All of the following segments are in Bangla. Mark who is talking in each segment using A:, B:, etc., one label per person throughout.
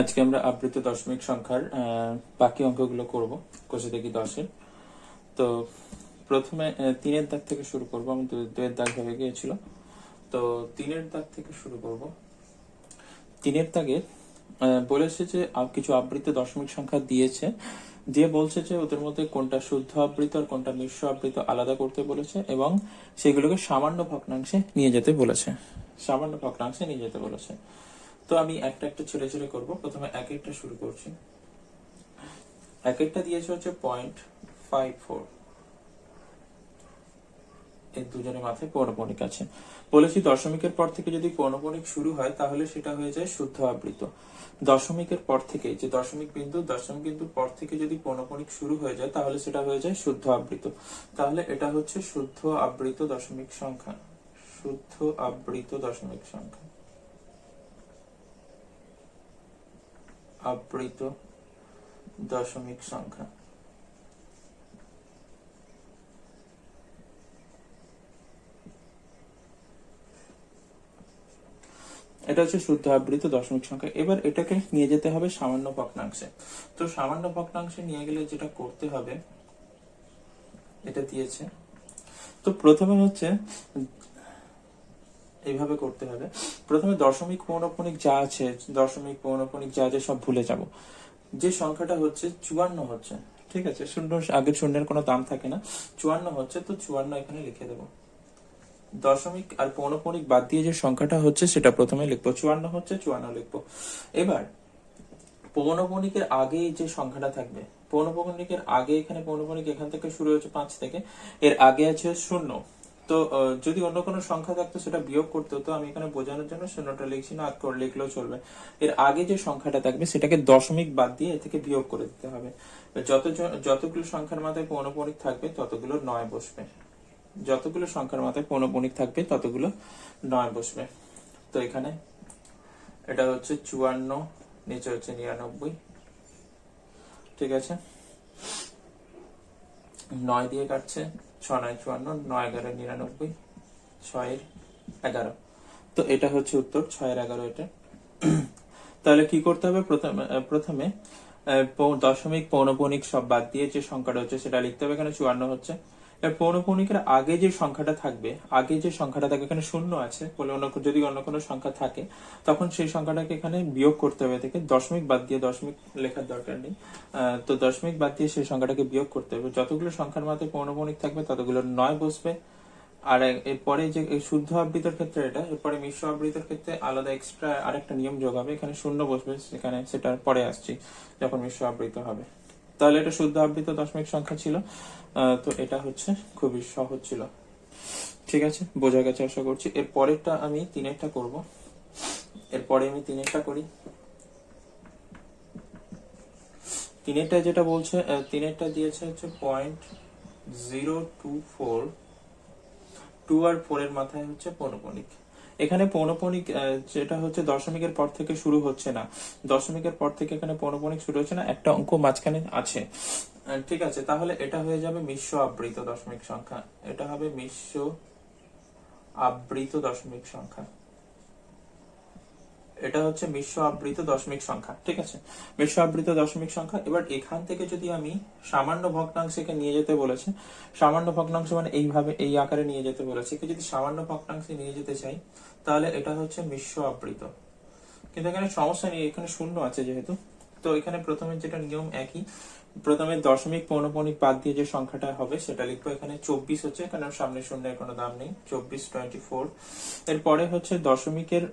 A: আজকে আমরা আবৃত দশমিক সংখ্যার বাকি অঙ্কগুলো করব কোষে দেখি 10-এর। তো প্রথমে 3-এর দাগ থেকে শুরু করব। আমি 2-এর দাগ হয়ে গিয়েছিল, তো 3-এর দাগ থেকে শুরু করব। 3-এর দাগে বলেছে যে কিছু আবৃত দশমিক সংখ্যা দিয়েছে, দিয়ে বলছে যে ওদের মধ্যে কোনটা শুদ্ধ আবৃত আর কোনটা মিশ্র আবৃত আলাদা করতে বলেছে, এবং সেগুলোকে সামান্য ভগ্নাংশে নিয়ে যেতে বলেছে। তো আমি একটা একটা ছেড়ে ছেড়ে করবো। প্রথমে এক একটা শুরু করছি। এক একটা দিয়েছে হচ্ছে 0.54, এর দুজনের মাথায় পৌনঃপুনিক আছে। বলেছি দশমিকের পর থেকে যদি পৌনঃপুনিক শুরু হয় তাহলে সেটা হয়ে যায় শুদ্ধ আবৃত। দশমিকের পর থেকে, যে দশমিক বিন্দুর পর থেকে যদি পৌনঃপুনিক শুরু হয়ে যায় তাহলে সেটা হয়ে যায় শুদ্ধ আবৃত। তাহলে এটা হচ্ছে শুদ্ধ আবৃত দশমিক সংখ্যা। শুদ্ধ আবৃত দশমিক সংখ্যা, আবৃত দশমিক সংখ্যা। এটা হচ্ছে শুদ্ধ আবৃত দশমিক সংখ্যা। এবার এটাকে নিয়ে যেতে হবে সামান্য ভগ্নাংশে। তো সামান্য ভগ্নাংশে নিয়ে গেলে যেটা করতে হবে, এটা দিয়েছে, তো প্রথমে হচ্ছে এইভাবে করতে হবে। প্রথমে দশমিক পৌনঃপুনিক যা আছে, সব ভুলে যাব। যে সংখ্যাটা হচ্ছে 54 হচ্ছে, ঠিক আছে, শূন্য আগের শূন্যের কোনো দাম থাকে না, 54 হচ্ছে, তো 54 এখানে লিখে দেবো। দশমিক আর পৌনঃপুনিক বাদ দিয়ে যে সংখ্যাটা হচ্ছে সেটা প্রথমে লিখবো, 54 হচ্ছে, 54 লিখবো। এবার পৌনঃপুনিকের আগে যে সংখ্যাটা থাকবে, পৌনঃপুনিকের আগে এখানে পৌনঃপুনিক এখান থেকে শুরু হচ্ছে 5 থেকে, এর আগে আছে 0। তো যদি অন্য কোনো সংখ্যা থাকতো সেটা বিয়োগ করতে হতো, আমি এখানে বোঝানোর জন্য শূন্যটা লিখছি না, লিখলেও চলবে। এর আগে যে সংখ্যাটা থাকবে সেটাকে দশমিক বাদ দিয়ে এ থেকে বিয়োগ করে দিতে হবে। যতগুলো সংখ্যার মাথায় পৌনঃপুনিক থাকবে ততগুলো 9 বসবে। যতগুলো সংখ্যার মাথায় পৌনঃপুনিক থাকবে ততগুলো 9 বসবে। তো এখানে এটা হচ্ছে 54, নিচে হচ্ছে 99, ঠিক আছে। 9 দিয়ে কাটছে, 6 9 54, 9 11 99, 6 11। তো এটা হচ্ছে উত্তর, 6 11 এটা। তাহলে কি করতে হবে, প্রথমে দশমিক পৌনঃপুনিক সব বাদ দিয়ে যে সংখ্যাটা হচ্ছে সেটা লিখতে হবে। এখানে 54 হচ্ছে। পৌনঃপুনিকের আগে যে সংখ্যাটা থাকবে, এখানে 0 আছে বলে যদি অন্য কোনো সংখ্যা থাকে তখন সেই সংখ্যাটাকে এখানে বিয়োগ করতে হবে থেকে, দশমিক বাদ দিয়ে, দশমিক লেখার দরকার নেই, তো দশমিক বাদ দিয়ে সেই সংখ্যাটাকে বিয়োগ করতে হবে। যতগুলো সংখ্যার মাথায় পৌনঃপুনিক থাকবে ততগুলো 9 বসবে। আর এরপরে যে শুদ্ধ আবৃতের ক্ষেত্রে এটা, এরপরে মিশ্র আবৃতের ক্ষেত্রে আলাদা এক্সট্রা আরেকটা নিয়ম যোগ হবে, এখানে 0 বসবে, সেখানে সেটার পরে আসছি যখন মিশ্র আবৃত হবে। তাহলে এটা শুদ্ধ আবৃত দশমিক সংখ্যা ছিল। তো এটা হচ্ছে খুবই সহজ ছিল, ঠিক আছে, বোঝা গেছে আশা করছি। এর পরেরটা আমি 3-এরটা করব। এরপরে আমি 3-এরটা করি। 3-এরটা যেটা বলছে, 3-এরটা দিয়েছে হচ্ছে 0.024, 2 আর 4 এর মাথায় হচ্ছে পৌনঃপুনিক। এখানে পৌনঃপুনিক যেটা হচ্ছে দশমিকের পর থেকে শুরু হচ্ছে না, দশমিকের পর থেকে এখানে পৌনঃপুনিক শুরু হচ্ছে না, একটা অঙ্ক মাঝখানে আছে, ঠিক আছে। তাহলে এটা হয়ে যাবে মিশ্র আবৃত দশমিক সংখ্যা। এটা হবে মিশ্র আবৃত দশমিক সংখ্যা। এটা হচ্ছে মিশ্র আবৃত দশমিক সংখ্যা, ঠিক আছে, মিশ্র আবৃত দশমিক সংখ্যা। এবার এখান থেকে যদি আমি সামান্য ভগ্নাংশকে নিয়ে যেতে বলেছে, সামান্য ভগ্নাংশ মানে এইভাবে এই আকারে নিয়ে যেতে বলেছে, যদি সামান্য ভগ্নাংশে নিয়ে যেতে চাই তাহলে এটা হচ্ছে মিশ্র আবৃত। কিন্তু এখানে সমস্যা নেই, এখানে 0 আছে যেহেতু। তো এখানে প্রথমে যেটা নিয়ম একই, প্রথমে দশমিক পৌনঃপুনিক বাদ দিয়ে যে সংখ্যাটা হবে সেটা লিখবো। এখানে 24 হচ্ছে, এখানে সামনে শূন্যের কোনো দাম নেই, 24 এরপরে হচ্ছে দশমিকের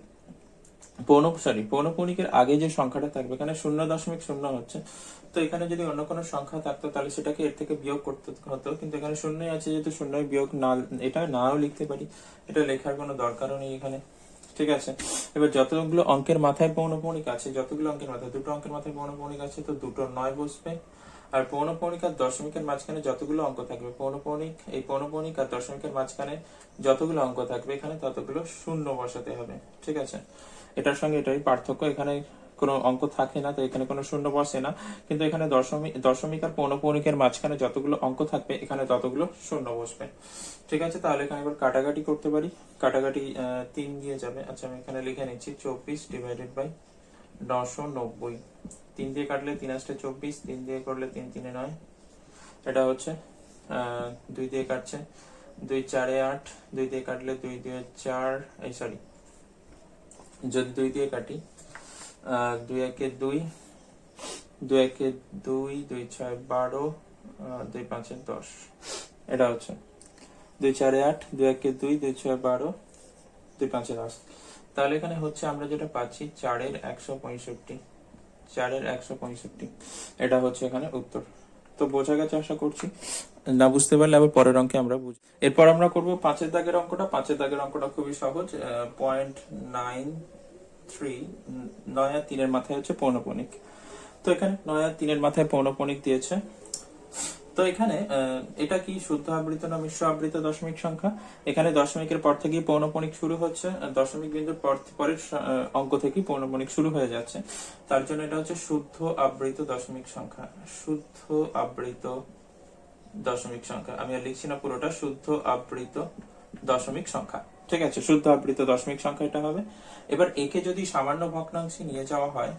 A: পৌনঃপুনিকের আগে যে সংখ্যাটা থাকবে, এখানে 0.0 হচ্ছে, তো এখানে যদি অন্য কোনো সংখ্যা থাকতো তাহলে সেটাকে এর থেকে বিয়োগ করতে হতো, কিন্তু এখানে 0 আছে যেহেতু 0 বিয়োগ না, এটা নাও লিখতে পারি, এটা লেখার কোনো দরকারও নেই এখানে, ঠিক আছে। এবার যতগুলো অঙ্কের মাথায় পৌনঃপুনিক আছে, দুটো অঙ্কের মাথায় পৌনঃপুনিক আছে, তো দুটো 9 বসবে। আর পৌনঃপুনিক আর দশমিকের মাঝখানে যতগুলো অঙ্ক থাকবে, পৌনঃপুনিক আর দশমিকের মাঝখানে যতগুলো অঙ্ক থাকবে এখানে ততগুলো 0 বসাতে হবে, ঠিক আছে। এটার সঙ্গে এটাই পার্থক্য, এখানে কোনো অঙ্ক থাকে না, তো এখানে কোনো 0 বসে না, কিন্তু এখানে দশমিক আর পৌনঃপুনিকের মাঝখানে যতগুলো অঙ্ক থাকবে এখানে ততগুলো 0 বসবে, ঠিক আছে। তাহলে এখানে এবার কাটাকাটি করতে পারি, কাটাকাটি 3 দিয়ে যাবে। আচ্ছা আমি এখানে লিখে নিচ্ছি 24 / 990। 3 দিয়ে কাটলে 3 8 24, 3 দিয়ে করলে 3 3 9, এটা হচ্ছে 2 দিয়ে কাটছে 2 4 8, 2 দিয়ে কাটলে 2 2 4, এই সরি যদি 2 দিয়ে কাটি 2 1 2, 2 1 2, 2 6 12, 2 5 10, এটা হচ্ছে 2 4 8, 2 1 2, 2 6 12, 2 5 10। তাহলে এখানে হচ্ছে আমরা যেটা পাচ্ছি 4 এর 165, 4 এর 165, এটা হচ্ছে এখানে উত্তর। তো বোঝা গেছে আশা করছি, না বুঝতে পারলে আবার পরের অঙ্কে আমরা বুঝি। এরপর আমরা করব 5 দাগের অঙ্কটা। 5 দাগের অঙ্কটা খুবই সহজ। 0.93, 9 আর 3 এর মাথায় হচ্ছে পৌনঃপুনিক। তো এখানে 9 আর 3 এর মাথায় পৌনঃপুনিক দিয়েছে। তো এখানে এটা কি শুদ্ধ আবৃত না মিশ্র আবৃত দশমিক সংখ্যা? এখানে দশমিকের পর থেকেই পৌনঃপুনিক শুরু হচ্ছে, দশমিক বিন্দুর পরের অঙ্ক থেকেই পৌনঃপুনিক শুরু হয়ে যাচ্ছে, তার জন্য এটা হচ্ছে শুদ্ধ আবৃত দশমিক সংখ্যা। শুদ্ধ আবৃত দশমিক সংখ্যা, আমি আর লিখছি না পুরোটা, শুদ্ধ আবৃত দশমিক সংখ্যা। ঠিক আছে, শুদ্ধ আবৃত দশমিক সংখ্যা এটা হবে। এবার একে যদি সামান্য ভগ্নাংশে নিয়ে যাওয়া হয়,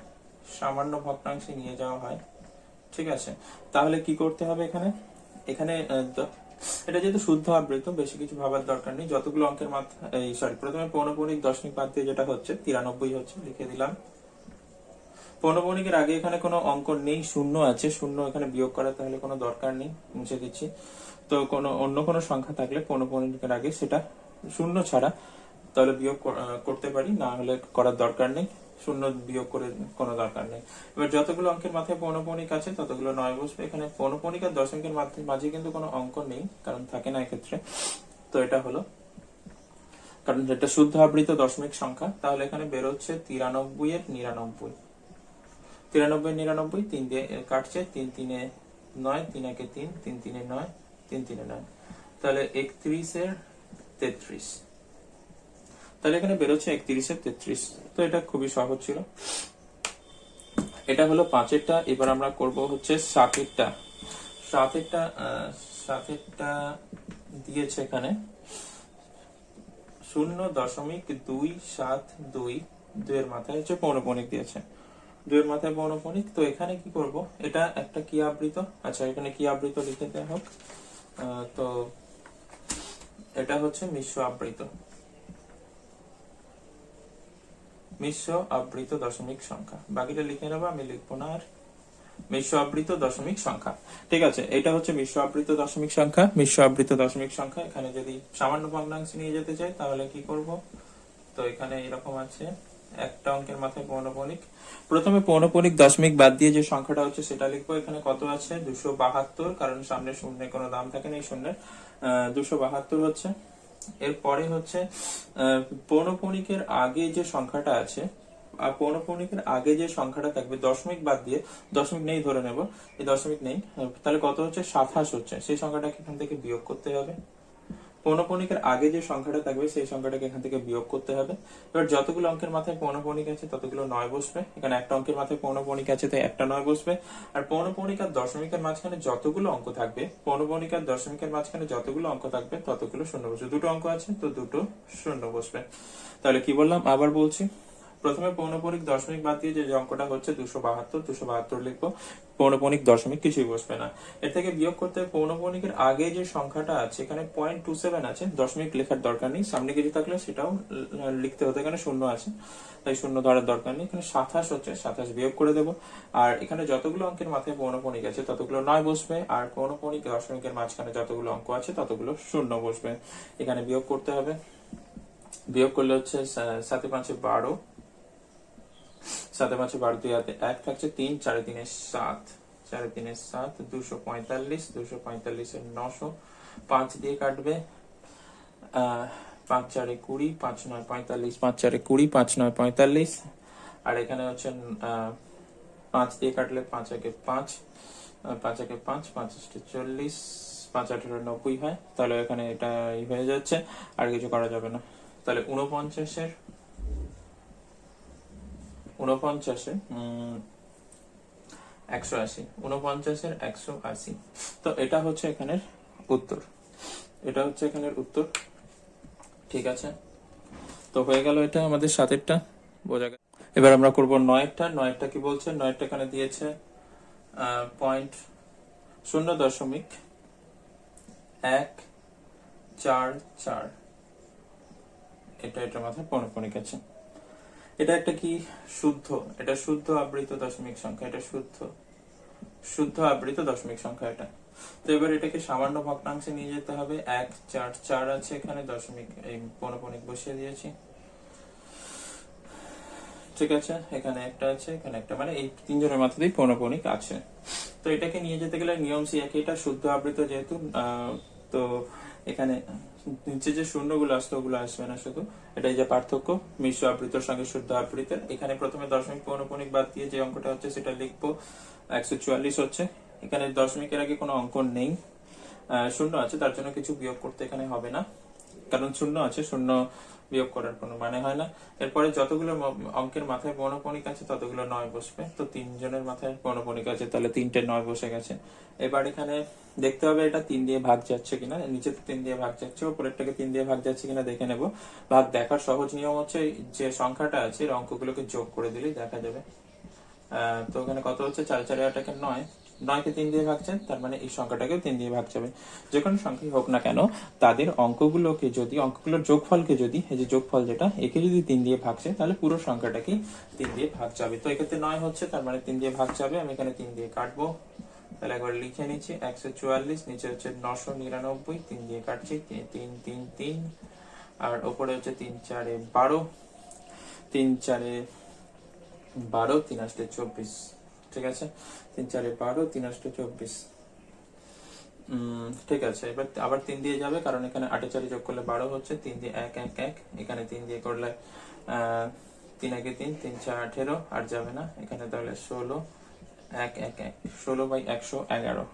A: সামান্য ভগ্নাংশে নিয়ে যাওয়া হয়, ঠিক আছে, তাহলে কি করতে হবে এখানে? এখানে এটা যেহেতু শুদ্ধ আবৃত, বেশি কিছু ভাবার দরকার নেই। যতগুলো অঙ্কের মাথায় প্রথমে পৌনঃপুনিক দশমিক বাদ দিয়ে যেটা হচ্ছে 93 হচ্ছে, লিখে দিলাম। পৌনঃপুনিকের আগে এখানে কোনো অঙ্ক নেই, শূন্য আছে, শূন্য এখানে বিয়োগ করার তাহলে কোনো দরকার নেই, মুছে দিচ্ছি। তো কোনো অন্য কোনো সংখ্যা থাকলে পৌনঃপুনিকের আগে সেটা শূন্য ছাড়া তাহলে বিয়োগ করতে পারি, না হলে করার দরকার নেই, শূন্য বিয়োগ করে কোনো দরকার নেই। এবার যতগুলো অঙ্কের মাথায় পৌনঃপুনিক আছে ততগুলো 9 বসবে। এখানে পৌনঃপুনিক আর দশমিকের মাঝে কিন্তু কোনো অঙ্ক নেই, কারণ থাকে না এক্ষেত্রে। তো এটা হলো, কারণ এটা শুদ্ধ আবৃত দশমিক সংখ্যা। তাহলে এখানে বেরোচ্ছে 93 এর 99, 93 99, 3 দিয়ে কাটছে, 3 3 9, 3 1 3, 3 3 9, 3 3 9, তাহলে 31 এর 33। তাহলে এখানে বেরোচ্ছে 31 এর 33। তো এটা খুবই সহজ ছিল। এটা হলো 5-এরটা। এবার আমরা করব হচ্ছে 7-এরটা। 7-এরটা দিয়েছে এখানে 0.272, 2 এর মাথায় হচ্ছে পৌনঃপুনিক দিয়েছে, 2 এর মাথায় পৌনঃপুনিক। তো এখানে কি করব, এটা একটা কি আবৃত, আচ্ছা এখানে কি আবৃত লিখে দেওয়া হোক। তো এটা হচ্ছে মিশ্র আবৃত, মিশ্র আবৃত দশমিক সংখ্যা। বাকিটা লিখে নেবো, আমি লিখবো না আর। মিশ্র আবৃত দশমিক সংখ্যা, ঠিক আছে, এটা হচ্ছে মিশ্র আবৃত দশমিক সংখ্যা। মিশ্র আবৃত দশমিক সংখ্যা এখানে যদি সামান্য ভগ্নাংশে নিয়ে যেতে চাই তাহলে কি করব, তো এখানে এরকম আছে, একটা অঙ্কের মাথায় পৌনঃপুনিক। প্রথমে পৌনঃপুনিক দশমিক বাদ দিয়ে যে সংখ্যাটা হচ্ছে সেটা লিখবো। এখানে কত আছে, 272, কারণ সামনে শূন্য কোনো দাম থাকে না এই শূন্যের, 272 হচ্ছে। এরপরে হচ্ছে পৌনঃপুনিকের আগে যে সংখ্যাটা আছে, পৌনঃপুনিকের আগে যে সংখ্যাটা থাকবে দশমিক বাদ দিয়ে, দশমিক নেই ধরে নেব, এই দশমিক নেই, তাহলে কত হচ্ছে, 27 হচ্ছে। সেই সংখ্যাটাকে এখান থেকে বিয়োগ করতে হবে। পৌনঃপুনিকের আগে যে সংখ্যাটা থাকবে সেই সংখ্যাটাকে এখান থেকে বিয়োগ করতে হবে। এবার যতগুলো অঙ্কের মাথায় পৌনঃপুনিক আছে ততগুলো 9 বসবে। এখানে একটা অঙ্কের মাথায় পৌনঃপুনিক আছে তাই একটা 9 বসবে। আর পৌনঃপুনিক আর দশমিকের মাঝখানে যতগুলো অঙ্ক থাকবে, পৌনঃপুনিক আর দশমিকের মাঝখানে যতগুলো অঙ্ক থাকবে ততগুলো শূন্য বসবে। দুটো অঙ্ক আছে তো দুটো শূন্য বসবে। তাহলে কি বললাম, আবার বলছি। প্রথমে পৌনঃপুনিক দশমিক বাদ দিয়ে যে অঙ্কটা হচ্ছে 272 লিখবো, পৌনঃপুনিক দশমিক কিছুই বসবে না। এর থেকে বিয়োগ করতে পৌনঃপুনিকের আগে যে সংখ্যাটা আছে, এখানে 0.27 আছে, দশমিক লেখার দরকার নেই, সামনে কিছু থাকলে সেটাও লিখতে হতো, এখানে শূন্য আছে তাই শূন্য ধরার দরকার নেই। এখানে 27 হচ্ছে, 27 বিয়োগ করে দেবো। আর এখানে যতগুলো অঙ্কের মাথায় পৌনঃপুনিক আছে ততগুলো 9 বসবে, আর পৌনঃপুনিক দশমিকের মাঝখানে যতগুলো অঙ্ক আছে ততগুলো শূন্য বসবে। এখানে বিয়োগ করতে হবে, বিয়োগ করলে হচ্ছে 7 5 12, 7 5 12, 2 হাতে 1 থাকছে, 3 4 3 7, 4 3 7, 245, 245 এর 900, 5 দিয়ে কাটবে, 5 4 20, 5 9 45, 5 4 20, 5 9 45। আর এখানে হচ্ছে 5 দিয়ে কাটলে 5 1 5, 5 1 5, 5 40, 5 18 90 হয়। তাহলে এখানে এটা হয়ে যাচ্ছে, আর কিছু করা যাবে না। তাহলে 49 এর 180, 49 এর 180। তো এটা হচ্ছে এখানের উত্তর, এটা হচ্ছে এখানের উত্তর, ঠিক আছে। তো হয়ে গেল এটা আমাদের 7-এরটা, বোঝা গেল। এবার আমরা করব নয়েরটা। নয়েরটা কি বলছে? নয়েরটা এখানে দিয়েছে 0.144, এটার মাথায় পৌনঃপুনিক আছে। এটা একটা কি? শুদ্ধ। এটা শুদ্ধ আবৃত দশমিক সংখ্যা। এটা শুদ্ধ আবৃত দশমিক সংখ্যা এটা। তো এবার এটাকে সামান্য ভগ্নাংশে নিয়ে যেতে হবে। 1 4 4 আছে এখানে, দশমিক এই পৌনঃপুনিক বসিয়ে দিয়েছি। ঠিক আছে, এখানে একটা আছে, এখানে একটা, মানে এই তিনজনের মাথাতেই পৌনঃপুনিক আছে। তো এটাকে নিয়ে যেতে গেলে নিয়ম সি একই, এটা শুদ্ধ আবৃত যেহেতু, তো এখানে নিচে যে শূন্যগুলো আসতো ওগুলো আসবে না শুধু, এটাই যে পার্থক্য মিশ্র আবৃতর সঙ্গে শুদ্ধ আবৃতের। এখানে প্রথমে দশমিক পৌনঃপুনিক বাদ দিয়ে যে অঙ্কটা হচ্ছে সেটা লিখবো। 144 হচ্ছে। এখানে দশমিকের আগে কোনো অঙ্ক নেই, শূন্য আছে, তার জন্য কিছু বিয়োগ করতে এখানে হবে না, কারণ শূন্য আছে, শূন্য বিয়োগ করার কোনো মানে হয় না। এরপরে যতগুলো অঙ্কের মাথায় পৌনঃপুনিক আছে ততগুলো 9 বসবে। তো তিনজনের মাথায় পৌনঃপুনিক আছে, তাহলে 3টে 9 বসে গেছে। এবার এখানে দেখতে হবে এটা 3 দিয়ে ভাগ যাচ্ছে কিনা। নিচে 3 দিয়ে ভাগ যাচ্ছে, উপরেরটাকে 3 দিয়ে ভাগ যাচ্ছে কিনা দেখে নেব। ভাগ দেখার সহজ নিয়ম হচ্ছে যে সংখ্যাটা আছে এর অঙ্কগুলোকে যোগ করে দিলেই দেখা যাবে। তো এখানে কত হচ্ছে? 4 4 8 9, 9কে 3 দিয়ে ভাগছে, তার মানে এই সংখ্যাটাকেও 3 দিয়ে ভাগ যাবে। যে কোনো সংখ্যাই হোক না কেন, তাদের অঙ্কগুলোর যোগফলকে যদি, এই যে যোগফল যেটা, একে যদি 3 দিয়ে ভাগছে, তাহলে পুরো সংখ্যাটাকে 3 দিয়ে ভাগ যাবে। তো এক্ষেত্রে 9 হচ্ছে, তার মানে 3 দিয়ে ভাগ যাবে। আমি এখানে 3 দিয়ে কাটবো, তাহলে একবার লিখে নিচ্ছি। 144, নিচে হচ্ছে 999, 3 দিয়ে কাটছি, 3 3 3, আর উপরে হচ্ছে 3 4 12, 3 4 12, 3 8 24। ঠিক আছে, 3 4 12, 3 8 24। ঠিক আছে, এবার আবার 3 দিয়ে যাবে, কারণ এখানে 8 4 যোগ করলে 12 হচ্ছে। 3 দিয়ে 1 1 1, এখানে 3 দিয়ে করলে 3 1 3, 3 4 18, আর যাবে না এখানে, তাহলে 16 1 1 1, 16/111,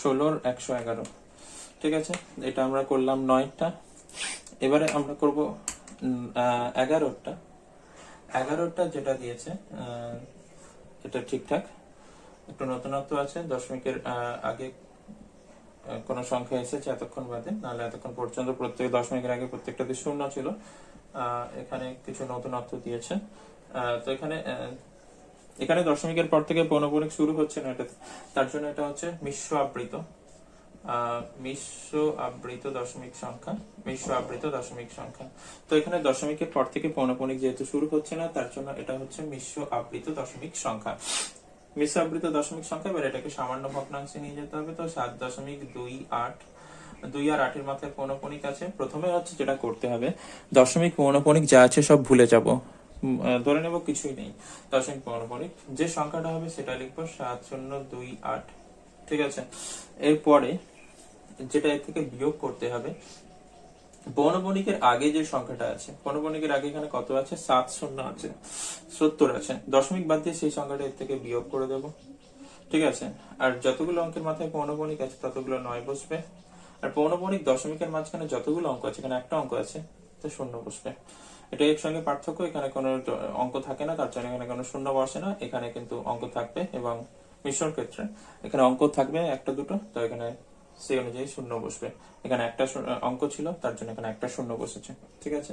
A: 16/111। ঠিক আছে, এটা আমরা করলাম 9টা। এবারে আমরা করব 11টা। 11টা যেটা দিয়েছে এটা ঠিকঠাক, একটু নতুনত্ব আছে। দশমিকের আগে কোন সংখ্যা এসেছে এতক্ষণ বাদে, নাহলে এতক্ষণ পর্যন্ত প্রত্যেক দশমিকের আগে প্রত্যেকটাতে শূন্য ছিল। এখানে কিছু নতুনত্ব দিয়েছে। তো এখানে দশমিকের পর থেকে পৌনঃপুনিক শুরু হচ্ছে না, এটা তার জন্য এটা হচ্ছে মিশ্র আবৃত দশমিক সংখ্যা। তো এখানে দশমিকের পর থেকে পৌনঃপুনিক যেহেতু শুরু হচ্ছে না, তার জন্য এটা হচ্ছে মিশ্র আবৃত দশমিক সংখ্যা। মিশ্র আবৃত দশমিক সংখ্যা, এবার এটাকে সামান্য ভগ্নাংশে নিয়ে যেতে হবে। তো 7.28, 2 আর 8 এর মাথায় পৌনঃপুনিক আছে। প্রথমে হচ্ছে যেটা করতে হবে, দশমিক পৌনঃপুনিক যা আছে সব ভুলে যাব, ধরে নেব কিছুই নেই। দশমিক পৌনঃপুনিক যে সংখ্যাটা হবে সেটা লিখবো 7028। ঠিক আছে, এরপরে যেটা এর থেকে বিয়োগ করতে হবে, পৌনঃপুনিকের আগে যে সংখ্যাটা আছে, পৌনঃপুনিকের আগে এখানে কত আছে? 70 আছে, 70 আছে। দশমিক বাদ দিয়ে সেই সংখ্যাটা এর থেকে বিয়োগ করে দেব। ঠিক আছে, আর যতগুলো অঙ্কের মাথায় পৌনঃপুনিক আছে ততগুলো 9 বসবে। আর পৌনঃপুনিক দশমিকের মাঝখানে যতগুলো অঙ্ক আছে, এখানে একটা অঙ্ক আছে, তো 0 বসবে। এটা এর সঙ্গে পার্থক্য, এখানে কোনো অঙ্ক থাকে না, তার জন্য এখানে কোনো শূন্য বসে না। এখানে কিন্তু অঙ্ক থাকবে, এবং মিশ্রণ ক্ষেত্রে এখানে অঙ্ক থাকবে একটা দুটো, তো এখানে সেই অনুযায়ী 0 বসবে। এখানে একটা অঙ্ক ছিল, তার জন্য এখানে একটা 0 বসেছে। ঠিক আছে,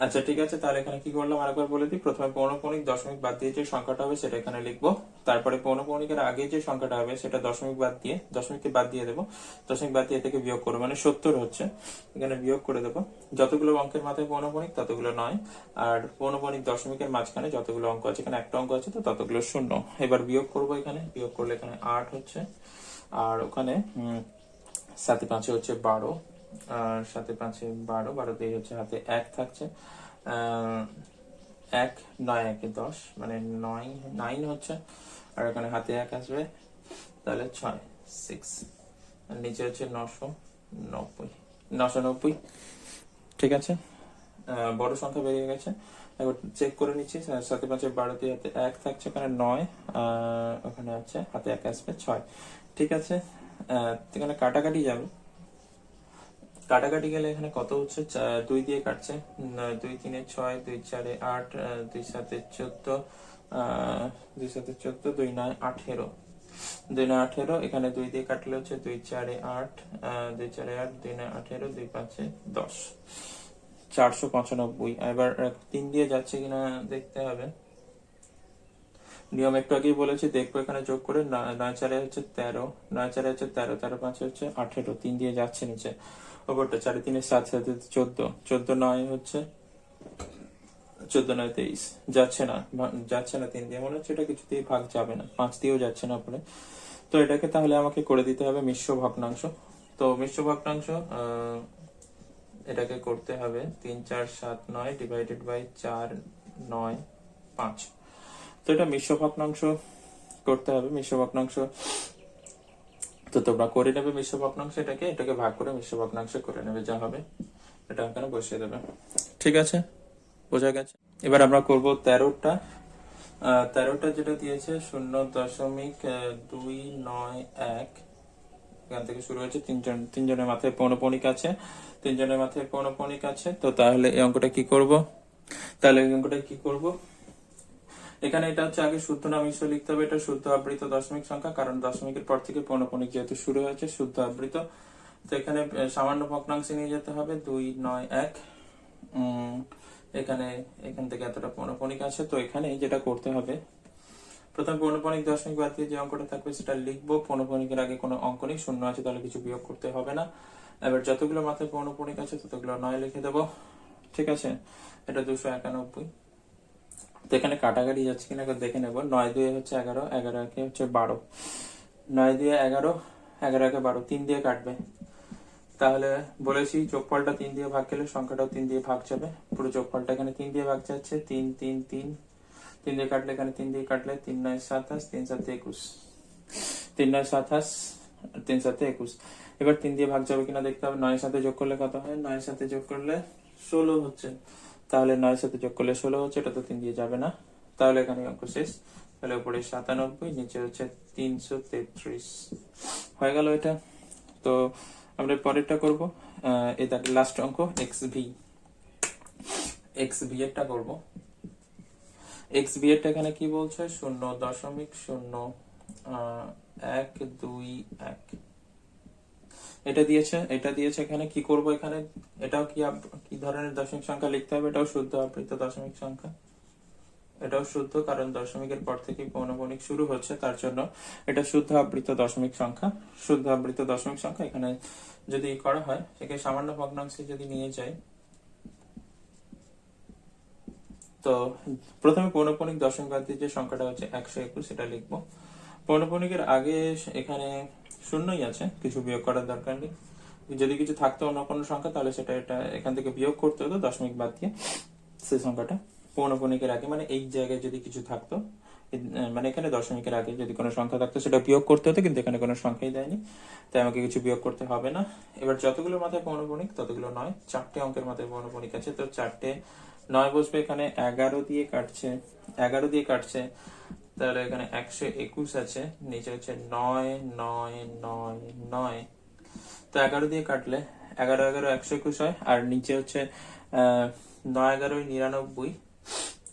A: আচ্ছা ঠিক আছে, তাহলে এখানে কি করলাম আরেকবার বলে দিই। প্রথমে পৌনঃপুনিক দশমিক বাদ দিয়ে যে সংখ্যাটা হবে সেটা এখানে লিখবো। তারপরে পৌনঃপুনিকের আগে যে সংখ্যাটা হবে সেটা দশমিককে বাদ দিয়ে দেবো। দশমিক বাদ দিয়ে থেকে বিয়োগ করবো, মানে 70 হচ্ছে, এখানে বিয়োগ করে দেবো। যতগুলো অঙ্কের মাথায় পৌনঃপুনিক ততগুলো 9, আর পৌনঃপুনিক দশমিকের মাঝখানে যতগুলো অঙ্ক আছে, এখানে একটা অঙ্ক আছে, তো ততগুলো 0। এবার বিয়োগ করবো, এখানে বিয়োগ করলে এখানে 8 হচ্ছে, আর ওখানে 7 5 হচ্ছে 12, আর 7 5 12, 12 দিয়ে হচ্ছে হাতে 1 থাকছে, 1 9 1 10, মানে 9 হচ্ছে, আর এখানে হাতে 1 আসবে, তাহলে 6 6, আর নিচে হচ্ছে 990। ঠিক আছে, বড় সংখ্যা বেরিয়ে গেছে। এবার চেক করে নিচ্ছি, 7 5 12 দিয়ে হাতে 1 থাকছে, এখানে 9, ওখানে আছে হাতে 1 আসবে 6। ঠিক আছে, এখানে কাটাকাটি যাবে। কাটাকাটি গেলে এখানে কত হচ্ছে? 2 দিয়ে কাটছে, 2 3 6, 2 4 8, 2 7 14, 2 7 14, 2 9 18, 2 9 18। এখানে 2 দিয়ে কাটলে হচ্ছে 2 4 8, 2 4 8, 2 9 18, 2 5 10। 495। এবার 3 দিয়ে যাচ্ছে কিনা দেখতে হবে। নিয়ম একটু আগেই বলেছি, দেখবো এখানে যোগ করে। 9 4 হচ্ছে 13, 9 4 হচ্ছে 13, 13 5 হচ্ছে 18, 3 দিয়ে যাচ্ছে নিচে ওপরটা, 4 3 7 7 14, 14 9 হচ্ছে 14 9 23, যাচ্ছে না, যাচ্ছে না 3 দিয়ে, মনে হচ্ছে এটা কিছুতেই ভাগ যাবে না, 5 দিয়েও যাচ্ছে না উপরে। তো এটাকে তাহলে আমাকে করে দিতে হবে মিশ্র ভগ্নাংশ। তো মিশ্র ভগ্নাংশ এটাকে করতে হবে 3 4 7 9 ডিভাইডেড বাই 4 9 5। তো এটা মিশ্র ভগ্নাংশ করতে হবে। মিশ্র ভগ্নাংশ তো তোমরা করে নেবে মিশ্র ভগ্নাংশ, এটাকে ভাগ করে মিশ্র ভগ্নাংশ করে নেবে, যা হবে এটা এখানে বসিয়ে দেবে। ঠিক আছে, বোঝা গেছে। এবার আমরা করব 13টা। 13টা যেটা দিয়েছে 0.291, এখান থেকে শুরু হয়েছে। তিনজনের মাথায় পৌনঃপুনিক আছে, তিনজনের মাথায় পৌনঃপুনিক আছে। তো তাহলে এই অঙ্কটা কি করব? এখানে এটা হচ্ছে আগে শুদ্ধ না মিশ্র লিখতে হবে। এটা শুদ্ধ আবৃত দশমিক সংখ্যা, কারণ দশমিকের পর থেকে পৌনঃপুনিক যেহেতু শুরু হয়েছে, শুদ্ধ আবৃত। তো এখানে সামান্য ভগ্নাংশে নিয়ে যেতে হবে 291। এখান থেকে এতটা পৌনঃপুনিক আছে। তো এখানে যেটা করতে হবে, প্রথমে পৌনঃপুনিক দশমিক বাদ দিয়ে যে অঙ্কটা থাকবে সেটা লিখবো। পৌনঃপুনিকের আগে কোনো অঙ্ক নেই, শূন্য আছে, তাহলে কিছু বিয়োগ করতে হবে না। এবার যতগুলো মাথায় পৌনঃপুনিক আছে ততগুলো 9 লিখে দেবো। ঠিক আছে, এটা 291। তো এখানে কাটাকাটি যাচ্ছে কিনা দেখে নেবো। 9 2 হচ্ছে 11, 11 1 হচ্ছে 12, 9 2 11, 11 1 12, 3 দিয়ে কাটবে। তাহলে বলেছি যোগফলটা 3 দিয়ে ভাগ গেলে সংখ্যাটাও 3 দিয়ে ভাগ যাবে। পুরো যোগফলটা এখানে 3 দিয়ে ভাগ যাচ্ছে, 3 3 3, 3 দিয়ে কাটলে এখানে 3 দিয়ে কাটলে 3 9 27, 3 7 21, 3 9 27, 3 7 21। এবার 3 দিয়ে ভাগ যাবে কিনা দেখতে হবে। 9 সাথে যোগ করলে কত হয়? 9 সাথে যোগ করলে 16 হচ্ছে। তাহলে 9 সাথে যোগ করলে 16 হচ্ছে, এটা তো 3 দিয়ে যাবে না। তাহলে এখানে অঙ্ক শেষ। তাহলে উপরে 97, নিচে হচ্ছে 333 হয়ে গেল এটা। তো আমরা পরেরটা করবো। এটা লাস্ট অঙ্ক xv এরটা করবো। xv এরটা এখানে কি বলছে? 0.121 এটা দিয়েছে। এখানে কি করব? এখানে এটাও কি ধরনের দশমিক সংখ্যা লিখতে হবে? এটাও শুদ্ধ আবৃত দশমিক সংখ্যা। এটাও শুদ্ধ, কারণ দশমিকের পর থেকে পৌনঃপুনিক শুরু হচ্ছে, তার জন্য এটা শুদ্ধ আবৃত দশমিক সংখ্যা। শুদ্ধ আবৃত দশমিক সংখ্যা এখানে যদি করা হয়, সেকে সামান্য ভগ্নাংশে যদি নিয়ে যায়, তো প্রথমে পৌনঃপুনিক দশমিক বাদ দিয়ে যে সংখ্যাটা হচ্ছে 121, এটা লিখবো। পৌনঃপুনিকের আগে এখানে শূন্যই আছে, কিছু বিয়োগ করার দরকার নেই। যদি কিছু থাকতো অন্য কোনো সংখ্যা, তাহলে সেটা এখান থেকে বিয়োগ করতে হতো দশমিক বাদ দিয়ে সেই সংখ্যাটা। পৌনঃপুনিকের আগে মানে এই জায়গায় যদি কিছু থাকতো, মানে এখানে দশমিকের আগে যদি কোনো সংখ্যা থাকতো, সেটা বিয়োগ করতে হতো, কিন্তু এখানে কোনো সংখ্যাই দেয়নি, তাই আমাকে কিছু বিয়োগ করতে হবে না। এবার যতগুলো মাথায় পৌনঃপুনিক ততগুলো 9, 4টে অঙ্কের মাথায় পৌনঃপুনিক আছে, তো 4টে 9 বসবে। এখানে 11 দিয়ে কাটছে, তাহলে এখানে 121 আছে, নিচে হচ্ছে 9 9 9 9। তো 11 দিয়ে কাটলে 11 11 121 হয়, আর নিচে হচ্ছে 9 11 99,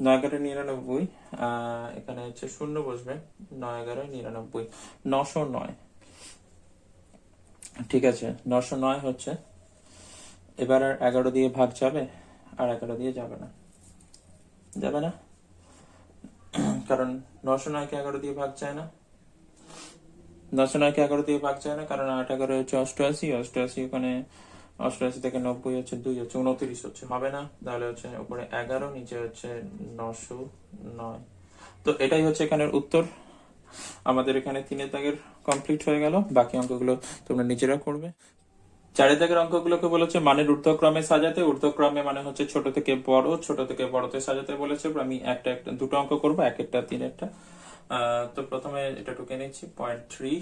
A: 9 11 99, এখানে হচ্ছে শূন্য বসবে। 9 11 99, 909। ঠিক আছে, 909 হচ্ছে। এবার আর 11 দিয়ে ভাগ যাবে? আর 11 দিয়ে যাবে না, কারণ 909 কে 11 দিয়ে ভাগ যায় না। 909 কে 11 দিয়ে ভাগ যায় না, কারণ 8 11 হচ্ছে 88, 88 ওখানে 88 থেকে 90 হচ্ছে 2 হচ্ছে 29 হচ্ছে, হবে না। তাহলে হচ্ছে উপরে 11, নিচে হচ্ছে 909। তো এটাই হচ্ছে এখানের উত্তর। আমাদের এখানে 3 দাগের কমপ্লিট হয়ে গেল। বাকি অঙ্কগুলো তোমরা নিজেরা করবে। 4 দাগের অঙ্কগুলোকে বলেছে মানের ঊর্ধ্বক্রমে সাজাতে। ঊর্ধ্বক্রমে মানে হচ্ছে ছোট থেকে বড়, ছোট থেকে বড়তে সাজাতে বলেছে। আমি দুটো অঙ্ক করবো, এক একটা 3 তো প্রথমে এটা টুকে নিচ্ছি। 0.3,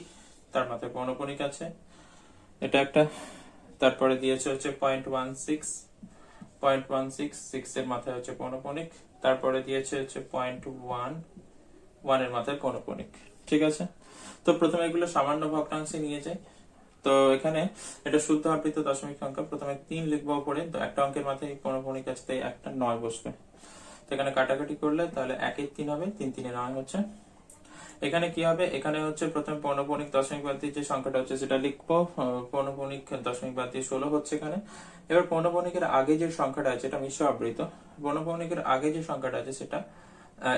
A: তার মাথায় পৌনঃপুনিক আছে, এটা একটা। তারপরে দিয়েছে হচ্ছে 0.16, 6 এর মাথায় হচ্ছে পৌনঃপুনিক। তারপরে দিয়েছে হচ্ছে 0.1, 1 এর মাথায় পৌনঃপুনিক। ঠিক আছে, তো প্রথমে এগুলো সামান্য ভগ্নাংশে নিয়ে যাই। তো এখানে এটা শুদ্ধ আবৃত দশমিক সংখ্যা। প্রথমে 3 লিখবো উপরে, তো একটা অঙ্কের মাথায় পৌনঃপুনিক আছে, তাই একটা 9 বসবে। তো এখানে কাটাকাটি করলে তাহলে 1 এর 3 হবে, 3 3 এ 9 হচ্ছে। এখানে কি হবে, এখানে হচ্ছে প্রথমে পৌনঃপুনিক দশমিক বাদ দিয়ে যে সংখ্যাটা হচ্ছে সেটা লিখবো। পৌনঃপুনিক দশমিক বাদ দিয়ে 16 হচ্ছে এখানে। এবার পৌনঃপুনিকের আগে যে সংখ্যাটা আছে এটা মিশ্র আবৃত। পৌনঃপুনিকের আগে যে সংখ্যাটা আছে সেটা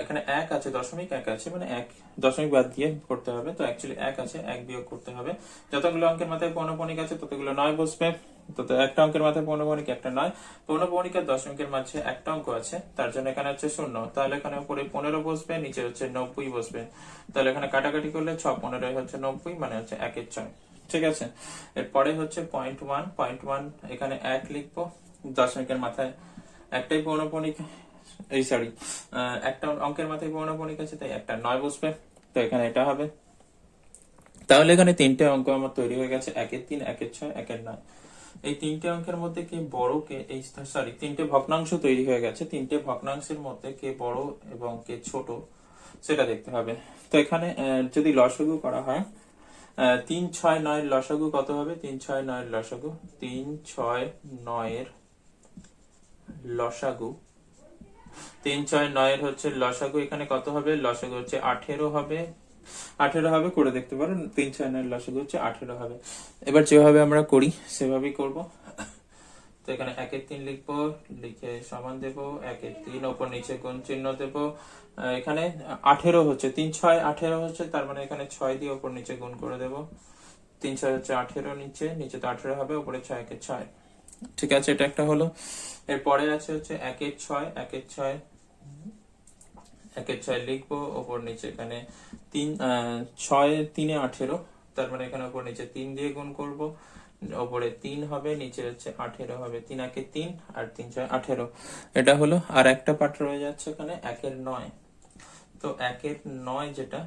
A: এখানে 1 আছে, দশমিক 1 আছে, মানে 1 দশমিক বাদ দিয়ে করতে হবে। তো অ্যাকচুয়ালি 1 আছে, 1 বিয়োগ করতে হবে। যতগুলো অঙ্কের মাথায় পৌনঃপুনিক আছে ততগুলো 9 বসবে। তো একটা অঙ্কের মাথায় পৌনঃপুনিক একটা 9, পৌনঃপুনিক আর দশমিকের মাঝে একটা অঙ্ক আছে, তার জন্য এখানে হচ্ছে 0। তাহলে এখানে উপরে 15 বসবে, নিচে হচ্ছে 90 বসবে। তাহলে এখানে কাটাকাটি করলে 6 15 হচ্ছে 90, মানে হচ্ছে 1 এর 6। ঠিক আছে, এরপরে হচ্ছে পয়েন্ট ওয়ান, এখানে 1 লিখবো। দশমিকের মাথায় একটাই পৌনঃপুনিক, এই সরি, একটা অঙ্কের মাথায় পৌনঃপুনিক আছে, তাই একটা 9 বসবে। তো এখানে এটা হবে। তাহলে এখানে তিনটে অঙ্ক আমার তৈরি হয়ে গেছে, 1 এর 3, 1 এর 6, 1 এর 9। এই তিনটে অঙ্কের মধ্যে কে বড়, কে এই সরি তিনটে ভগ্নাংশ তৈরি হয়ে গেছে, তিনটে ভগ্নাংশের মধ্যে কে বড় এবং কে ছোট সেটা দেখতে হবে। তো এখানে যদি লসাগু করা হয়, 3 6 9 লসাগু কত হবে? 3 6 9 লসাগু, 3 6 9 এর লসাগু, 3 6 9 এর হচ্ছে লসাগু এখানে কত হবে? লসাগু হচ্ছে 18 হবে। 18 হবে, করে দেখতে পারো। 3 6 9 লসাগু হচ্ছে 18 হবে। এবার যেভাবে আমরা করি সেভাবেই করব। তো এখানে 1 এর 3 লিখবো, লিখে সমান দেবো, 1 এর 3 ওপর নিচে গুণ চিহ্ন দেবো। এখানে 18 হচ্ছে, 3 6 18 হচ্ছে, তার মানে এখানে 6 দিয়ে ওপর নিচে গুণ করে দেবো। 3 6 হচ্ছে 18, নিচে নিচে তো 18 হবে, উপরে 6 1 এর 6। ঠিক আছে, এটা একটা হলো। এরপরে আছে হচ্ছে 1 এর 6, 1 এর 6, 1 এর 6 লিখবো, ওপর নিচে এখানে 3 6 3 18, তার মানে এখানে ওপর নিচে 3 দিয়ে গুণ করব। ওপরে 3 হবে, নিচে হচ্ছে 18 হবে। 3 1 এর 3 আর 3 6 18, এটা হলো। আর একটা পার্ট রয়ে যাচ্ছে এখানে 1 এর 9। তো 1 এর 9 যেটা,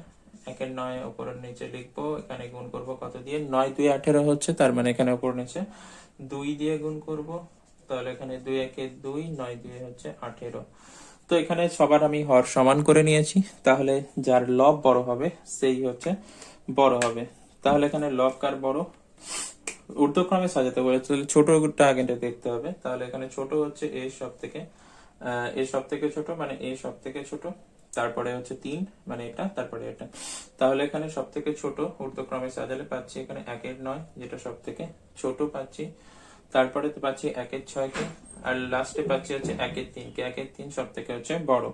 A: 1 এর 9 উপরের নিচে লিখবো, এখানে গুণ করব কত দিয়ে? 9 2 18 হচ্ছে, তার মানে এখানে উপর নিচে 2 দিয়ে গুণ করব। তাহলে এখানে 2 1 এর 2, 9 2 হচ্ছে 18। তো এখানে সবার আমি হর সমান করে নিয়েছি, তাহলে যার লব বড় হবে সেই হচ্ছে বড় হবে। তাহলে এখানে লব কার বড়? ঊর্ধ্বক্রমে সাজাতে বলেছে, তাহলে ছোটটা আগে দেখতে হবে। তাহলে এখানে ছোট হচ্ছে এ সব থেকে, এ সব থেকে ছোট, মানে এ সব থেকে ছোট। তারপরে হচ্ছে 3, মানে এটা, তারপরে এটা। তাহলে এখানে সব থেকে ছোট ঊর্ধ্বক্রমে সাজালে পাচ্ছি এখানে 1 এর 9, যেটা সব থেকে ছোট পাচ্ছি। তারপরে তো পাচ্ছি 1 এর 6 কে, আর লাস্টে পাচ্ছি হচ্ছে 1 এর 3 কে। 1 এর 3 সব থেকে হচ্ছে বড়,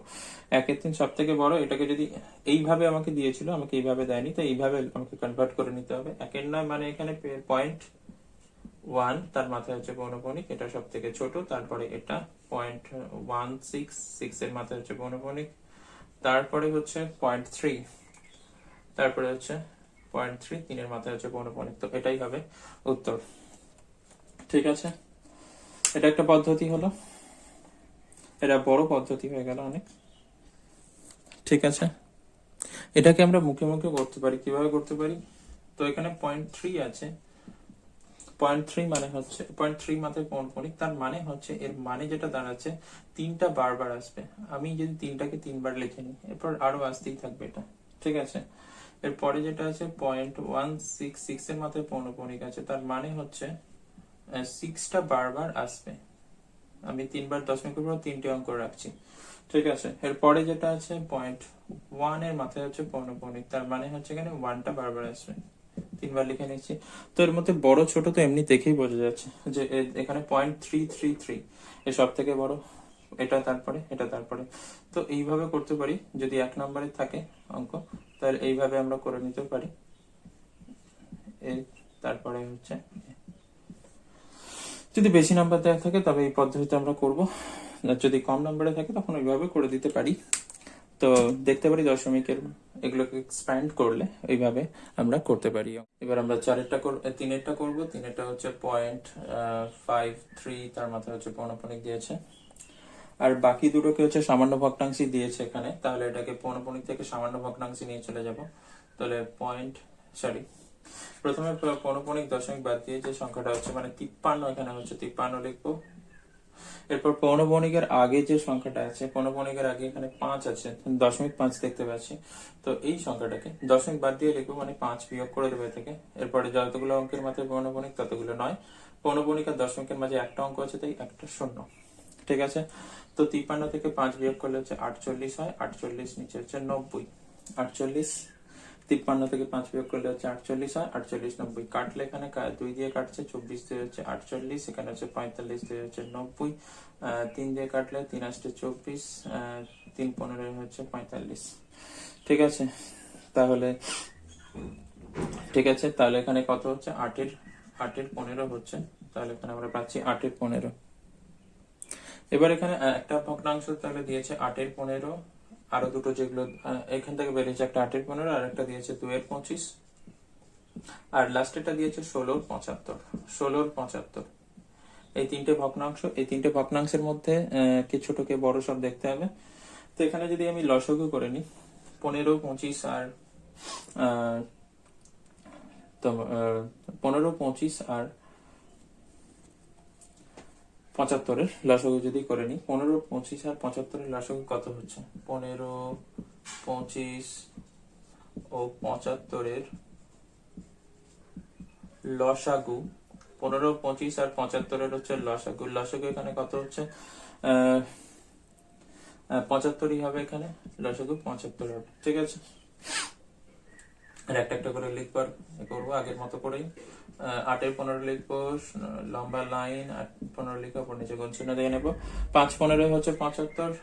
A: 1 এর 3 সব থেকে বড়। এটাকে যদি এইভাবে আমাকে দিয়েছিল, আমাকে এইভাবে দেয়নি, তো এইভাবে আমাকে কনভার্ট করে নিতে হবে। 1 এর 9 মানে এখানে পয়েন্ট 1, তার মাথায় হচ্ছে পৌনঃপুনিক, এটা সব থেকে ছোট। তারপরে এটা 0.16, এর মাথায় হচ্ছে পৌনঃপুনিক। তারপরে হচ্ছে 0.3, তারপরে হচ্ছে 0.3, 3 এর মাথায় হচ্ছে পৌনঃপুনিক। তো এটাই হবে উত্তর। ঠিক আছে, এটা একটা পদ্ধতি হলো, এটা বড় পদ্ধতি হয়ে গেল অনেক। ঠিক আছে, এটাকে আমরা মুখে মুখে করতে পারি। কিভাবে করতে পারি? তো এখানে 0.3 আছে, 0.3 মানে হচ্ছে 0.3 মাথায় পৌনঃপুনিক, তার মানে হচ্ছে এর মানে যেটা দাঁড়াচ্ছে 3টা বারবার আসবে। আমি যদি 3টাকে 3বার লিখে নিই, এরপর আরো আসতেই থাকবে এটা। ঠিক আছে, এরপরে যেটা আছে 0.166 এর মাথায় পৌনঃপুনিক আছে, তার মানে হচ্ছে 6টা বারবার আসবে। আমি 3বার দশমিকের উপর 3টে অঙ্ক রাখছি। ঠিক আছে, এরপরে যেটা আছে 0.1 এর মাথায় হচ্ছে পৌনঃপুনিক, তার মানে হচ্ছে এখানে 1টা বারবার আসবে। 3বার লিখে নিচ্ছি। তো এর মধ্যে বড় ছোট তো এমনি দেখেই বোঝা যাচ্ছে যে এখানে 0.333 এর সব থেকে বড়, এটা তারপরে এটা তারপরে। তো এইভাবে করতে পারি। যদি 1 নম্বরে থাকে অঙ্ক, তাহলে এইভাবে আমরা করে নিতে পারি। তারপরে হচ্ছে যদি বেশি নাম্বার দেওয়া থাকে তবে এই পদ্ধতিতে আমরা করব, যদি কম নাম্বারে থাকে তখন ওইভাবে করে দিতে পারি। তো দেখতে পারি দশমিকের এগুলোকে এক্সপ্যান্ড করলে এইভাবে আমরা করতে পারি। এবার আমরা 3এরটা করব। 3এরটা হচ্ছে 0.53, তার মাথায় হচ্ছে পৌনঃপুনিক দিয়েছে, আর বাকি দুটোকে হচ্ছে সামান্য ভগ্নাংশই দিয়েছে এখানে। তাহলে এটাকে পৌনঃপুনিক থেকে সামান্য ভগ্নাংশে নিয়ে চলে যাব। তাহলে প্রথমে পৌনঃপুনিক দশমিক বাদ দিয়ে যে সংখ্যাটা হচ্ছে, মানে 53, এখানে হচ্ছে 53 লিখবো। এরপর পৌনঃপুনিকের আগে যে সংখ্যাটা আছে, পৌনঃপুনিকের আগে এখানে 5 আছে, 0.5 দেখতে পাচ্ছি। তো এই সংখ্যাটাকে দশমিক বাদ দিয়ে লিখবো, মানে 5 বিয়োগ করে দেবে থেকে। এরপরে যতগুলো অঙ্কের মাথায় পৌনঃপুনিক ততগুলো 9। পৌনঃপুনিক আর দশমিকের মাঝে একটা অঙ্ক আছে, তাই একটা 0। ঠিক আছে, তো 53 থেকে 5 বিয়োগ করলে হচ্ছে 48 হয়। 48 নিচে হচ্ছে 90, 48 53 থেকে 5 বিয়োগ করলে হচ্ছে 48 হয়, 48 90 কাটলে এখানে 2 দিয়ে কাটছে, 24 দিয়ে হচ্ছে 48, এখানে হচ্ছে 45 দিয়ে হচ্ছে 90, 3 দিয়ে কাটলে 3 আসছে 24, 3 15 হচ্ছে 45। ঠিক আছে, তাহলে এখানে কত হচ্ছে, 8 এর 15 হচ্ছে, তাহলে এখানে আমরা পাচ্ছি 8 এর 15। এবার এখানে একটা ভগ্নাংশ তাহলে দিয়েছে 8 এর 15, আরো দুটো যেগুলো এখান থেকে বেরিয়েছে, একটা 8 এর 15 আর একটা দিয়েছে 2 এর 25, আর লাস্টেরটা দিয়েছে 16 এর 75। 16 এর 75 এই তিনটে ভগ্নাংশ, এই তিনটে ভগ্নাংশের মধ্যে কি ছোট কে বড় সব দেখতে হবে। তো এখানে যদি আমি লসাগু করে নিই, 15 25 আর 15 25 আর 75-এর লসাগু যদি করে নিই, 15 25 আর 75-এর লসাগু কত হচ্ছে, 15 25 ও 75-এর লসাগু, 15 25 আর 75-এর হচ্ছে লসাগু। লসাগু এখানে কত হচ্ছে, 75ই হবে, এখানে লসাগু 75 হবে। ঠিক আছে, আর একটা একটা করে লিখবার করবো আগের মতো করেই। 8 এর 15 লিখবো, লম্বা লাইন, 8 15 লিখবো, উপর নিচে গুণ চিহ্ন দিয়ে নেবো। 5 15 হচ্ছে 75,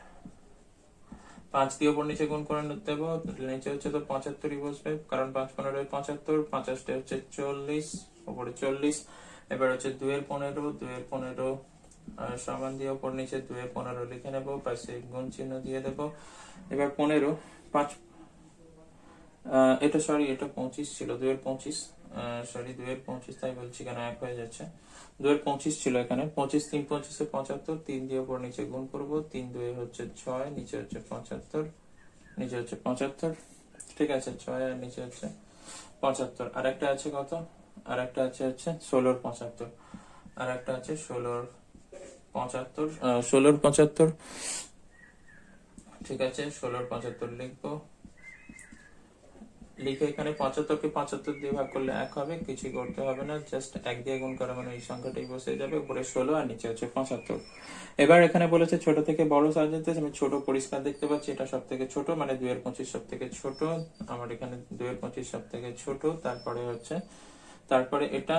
A: 5 দিয়ে উপর নিচে গুণ করে দেবো, নিচে হচ্ছে তো 75ই বসবে, কারণ 5 15 75, 50 হচ্ছে 40, উপরে 40। এবার হচ্ছে 2 এর 15, 2 এর 15 সমান দিয়ে উপর নিচে 2 এর 15 লিখে নেবো, পাশে গুণ চিহ্ন দিয়ে দেবো। এবার 15 5 এটা সরি, এটা 25 ছিল, 2 এর 25, সরি 2 এর 25 তাই বলছি কেন, এক হয়ে যাচ্ছে। 2 এর 25 ছিল এখানে, 25 3 25 75, 3 দিয়ে উপর নিচে গুণ করব, 3 2 হচ্ছে 6, নিচে হচ্ছে 75, নিচে হচ্ছে 75। ঠিক আছে, 6 আর নিচে হচ্ছে 75। আর একটা আছে কত, আর একটা আছে হচ্ছে 16 এর 75, আর একটা আছে 16 এর 75, 16 এর 75। ঠিক আছে, 16 এর 75 লিখবো, লিখে এখানে 75-কে 75 দিয়ে ভাগ করলে 1 হবে, কিছু করতে হবে না, জাস্ট 1 দিয়ে গুণ করা মানে এই সংখ্যাটাই বসে যাবে, উপরে 16 আর নিচে হচ্ছে 75। এবার এখানে বলেছে ছোট থেকে বড় সাজাতে, আমি ছোট পরিষ্কার দেখতে পাচ্ছি, এটা সব থেকে ছোট, মানে 2 এর 25 সব থেকে ছোট, আমার এখানে 2 এর 25 সব থেকে ছোট, তারপরে হচ্ছে, তারপরে এটা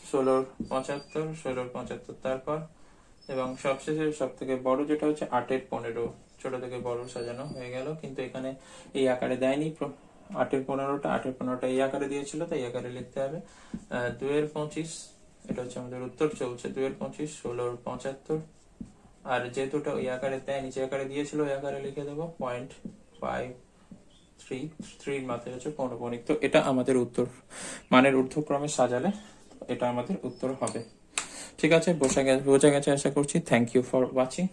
A: 16 75, 16 75 তারপর, এবং সবশেষে সব থেকে বড় যেটা হচ্ছে 8 এর 15, ছোট থেকে বড় সাজানো হয়ে গেল, কিন্তু এখানে এই আকারে দেয়নি। 8 এর 15টা এই আকারে দিয়েছিল, তাই এই আকারে লিখতে হবে। 2 এর 25, এটা হচ্ছে আমাদের উত্তর চলছে, 2 এর 25, 16 এর 75, আর যেহেতুটা ওই আকারে দেয়, নিচে আকারে দিয়েছিল, ওই আকারে লিখে দেবো 0.533 মাথায় হচ্ছে পৌনঃপুনিক। তো এটা আমাদের উত্তর, মানের ঊর্ধ্বক্রমে সাজালে এটা আমাদের উত্তর হবে। ঠিক আছে, বোঝা গেছে আশা করছি। Thank you for watching.